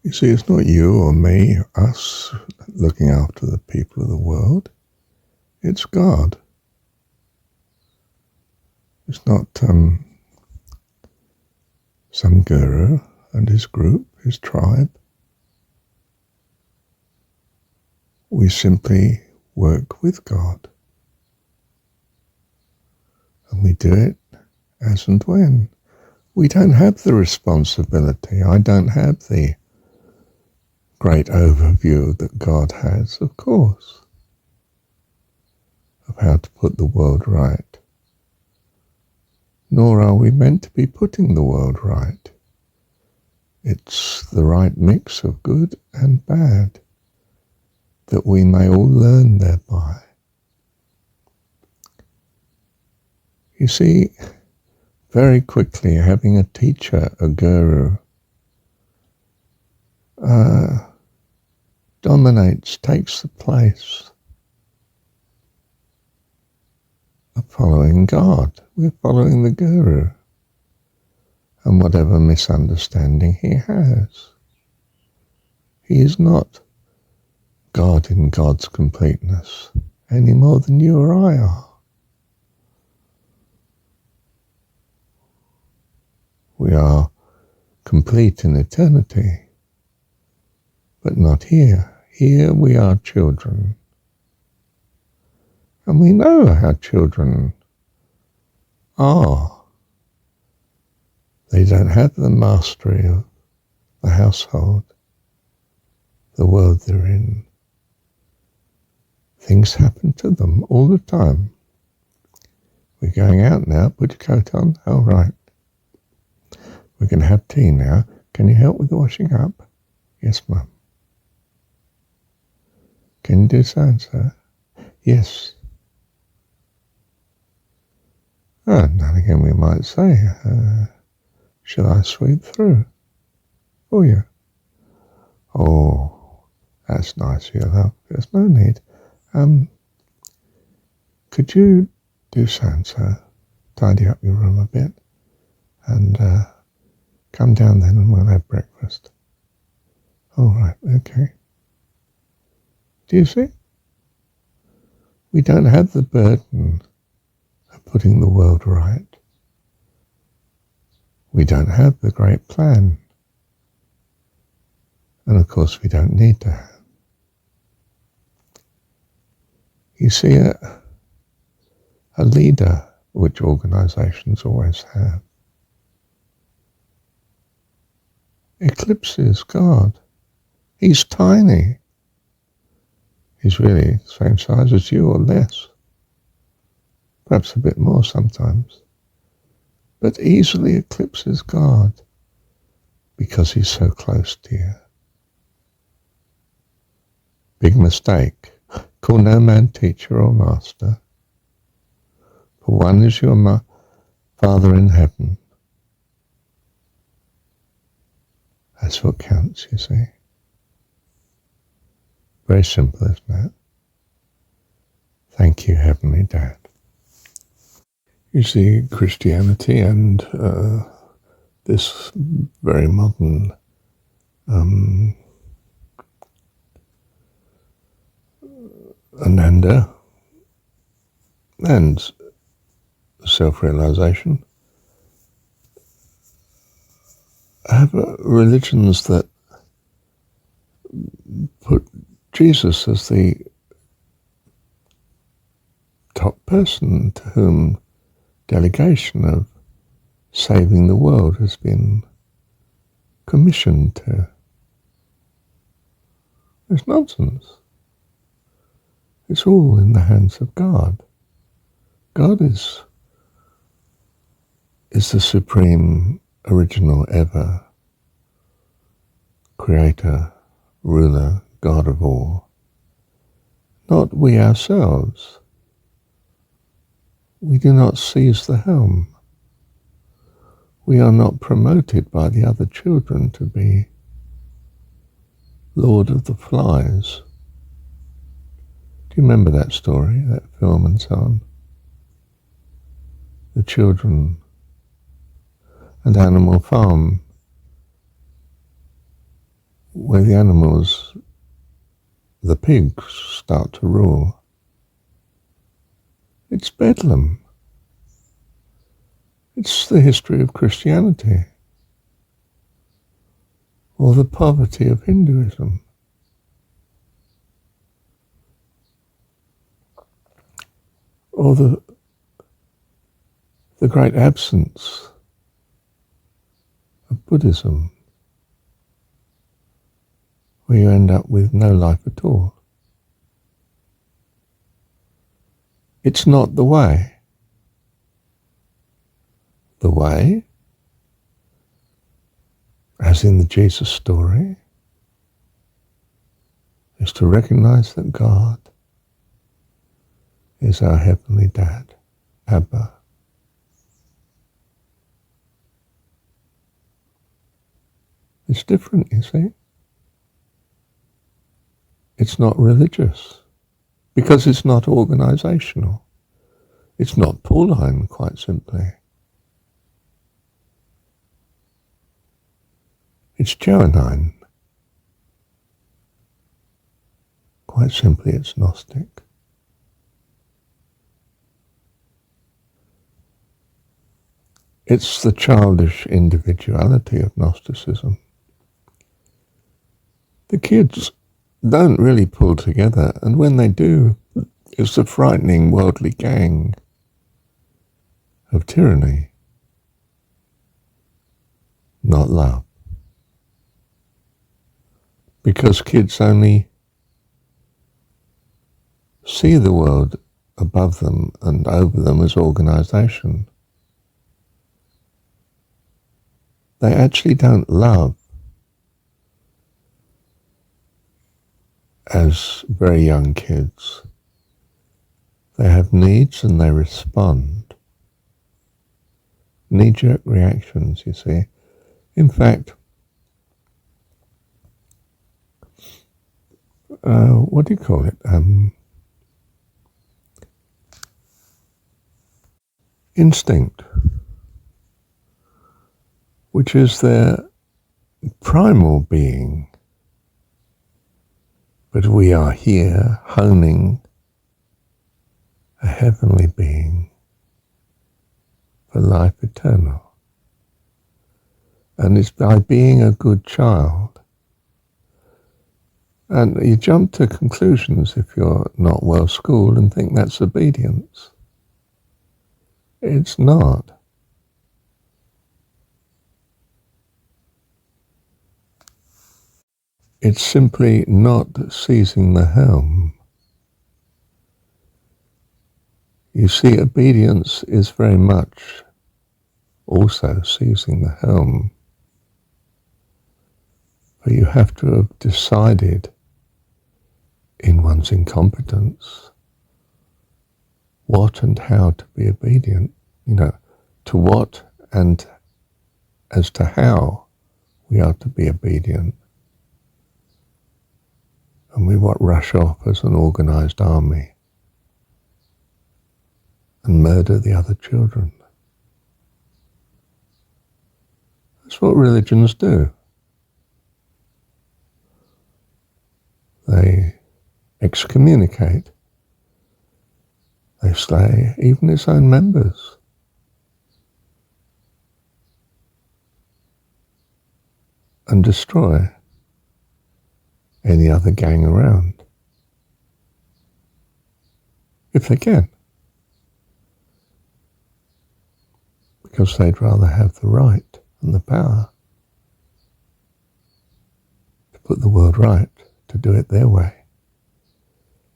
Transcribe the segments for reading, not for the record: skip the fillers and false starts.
You see, it's not you or me, us, looking after the people of the world. It's God. It's not some guru and his group, his tribe. We simply work with God. And we do it as and when. We don't have the responsibility. I don't have the great overview that God has, of course, of how to put the world right. Nor are we meant to be putting the world right. It's the right mix of good and bad that we may all learn thereby. You see, very quickly having a teacher, a guru, dominates, takes the place of following God. We're following the guru and whatever misunderstanding he has. He is not God in God's completeness any more than you or I are. We are complete in eternity, but not here. Here we are children. And we know how children are. They don't have the mastery of the household, the world they're in. Things happen to them all the time. We're going out now, put your coat on, all right. We're going to have tea now. Can you help with the washing up? Yes, Mum. Can you do so and so? Yes. Now and again we might say, shall I sweep through for you? Oh, that's nice of you, love. There's no need. Could you do so and so? Tidy up your room a bit and come down then and we'll have breakfast. All right, okay. Do you see? We don't have the burden of putting the world right. We don't have the great plan. And of course we don't need to have. You see, a leader, which organizations always have, eclipses God. He's tiny. He's really the same size as you or less. Perhaps a bit more sometimes. But easily eclipses God because he's so close to you. Big mistake. Call no man teacher or master, for one is your Father in heaven. That's what counts, you see. Very simple, isn't it? Thank you, Heavenly Dad. You see, Christianity and this very modern Ananda and self-realization have religions that put Jesus as the top person to whom delegation of saving the world has been commissioned to. It's nonsense. It's all in the hands of God. God is the supreme, original ever, creator, ruler, God of all. Not we ourselves. We do not seize the helm. We are not promoted by the other children to be Lord of the Flies. Do you remember that story, that film and so on? The children and Animal Farm where the animals, the pigs, start to rule. It's bedlam. It's the history of Christianity, or the poverty of Hinduism, or the great absence of Buddhism, where you end up with no life at all. It's not the way. The way, as in the Jesus story, is to recognize that God is our Heavenly Dad, Abba. It's different, you see. It's not religious, because it's not organizational. It's not Pauline, quite simply. It's Johannine. Quite simply, it's Gnostic. It's the childish individuality of Gnosticism. The kids don't really pull together, and when they do, it's a frightening worldly gang of tyranny, not love. Because kids only see the world above them and over them as organization. They actually don't love as very young kids. They have needs and they respond. Knee-jerk reactions, you see. In fact, what do you call it? Instinct, which is their primal being. But we are here honing a heavenly being for life eternal. And it's by being a good child. And you jump to conclusions if you're not well schooled and think that's obedience. It's not. It's simply not seizing the helm. You see, obedience is very much also seizing the helm. But you have to have decided in one's incompetence what and how to be obedient, to what and as to how we are to be obedient. And we rush off as an organized army and murder the other children. That's what religions do. They excommunicate. They slay even its own members. And destroy any other gang around, if they can, because they'd rather have the right and the power to put the world right, to do it their way,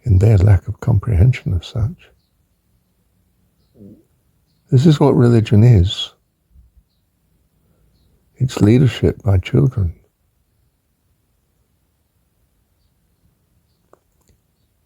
in their lack of comprehension of such. This is what religion is. It's leadership by children.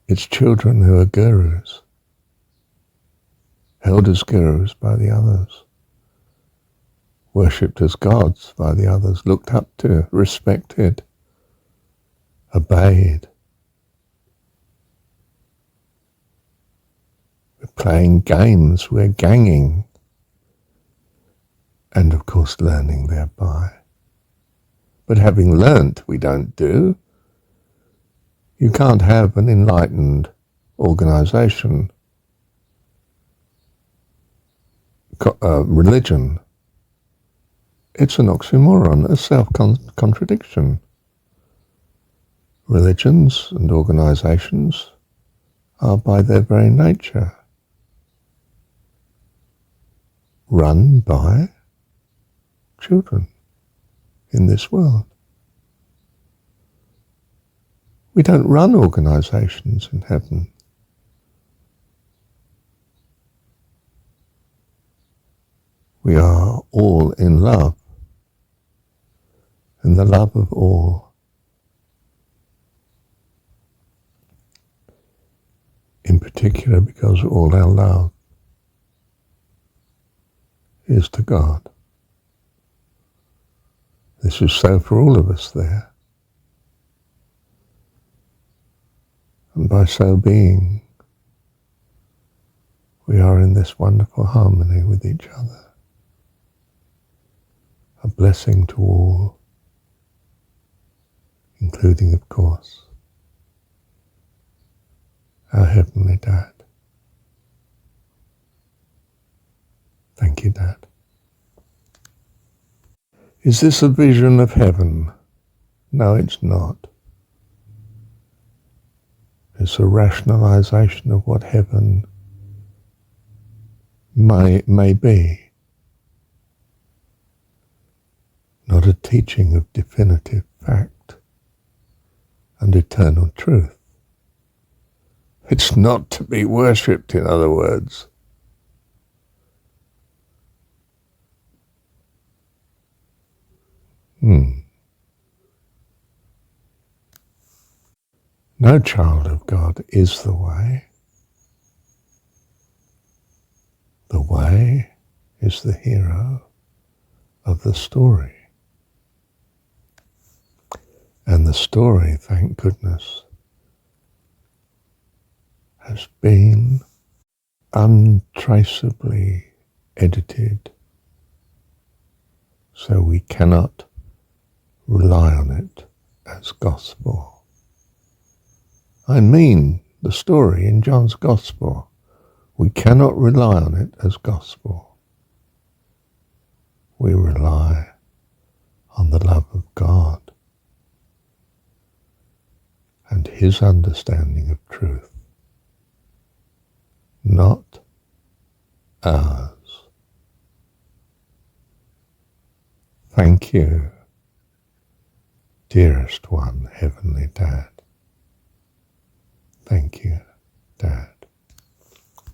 It's children who are gurus, held as gurus by the others, worshipped as gods by the others, looked up to, respected, obeyed. We're playing games, we're ganging, and of course learning thereby. but having learnt we don't do, you can't have an enlightened organisation, religion. It's an oxymoron, a self-contradiction. Religions and organisations are by their very nature run by children in this world. We don't run organisations in heaven. We are all in love, and the love of all. In particular, because all our love is to God. This is so for all of us there. And by so being, we are in this wonderful harmony with each other. A blessing to all, including, of course, our Heavenly Dad. Thank you, Dad. Is this a vision of heaven? No, it's not. It's a rationalization of what heaven may be, not a teaching of definitive fact and eternal truth. It's not to be worshipped, in other words. No child of God is the way. The way is the hero of the story. And the story, thank goodness, has been untraceably edited, so we cannot rely on it as gospel. I mean the story in John's Gospel. We cannot rely on it as gospel. We rely on the love of God and His understanding of truth, not ours. Thank you, dearest one, Heavenly Dad.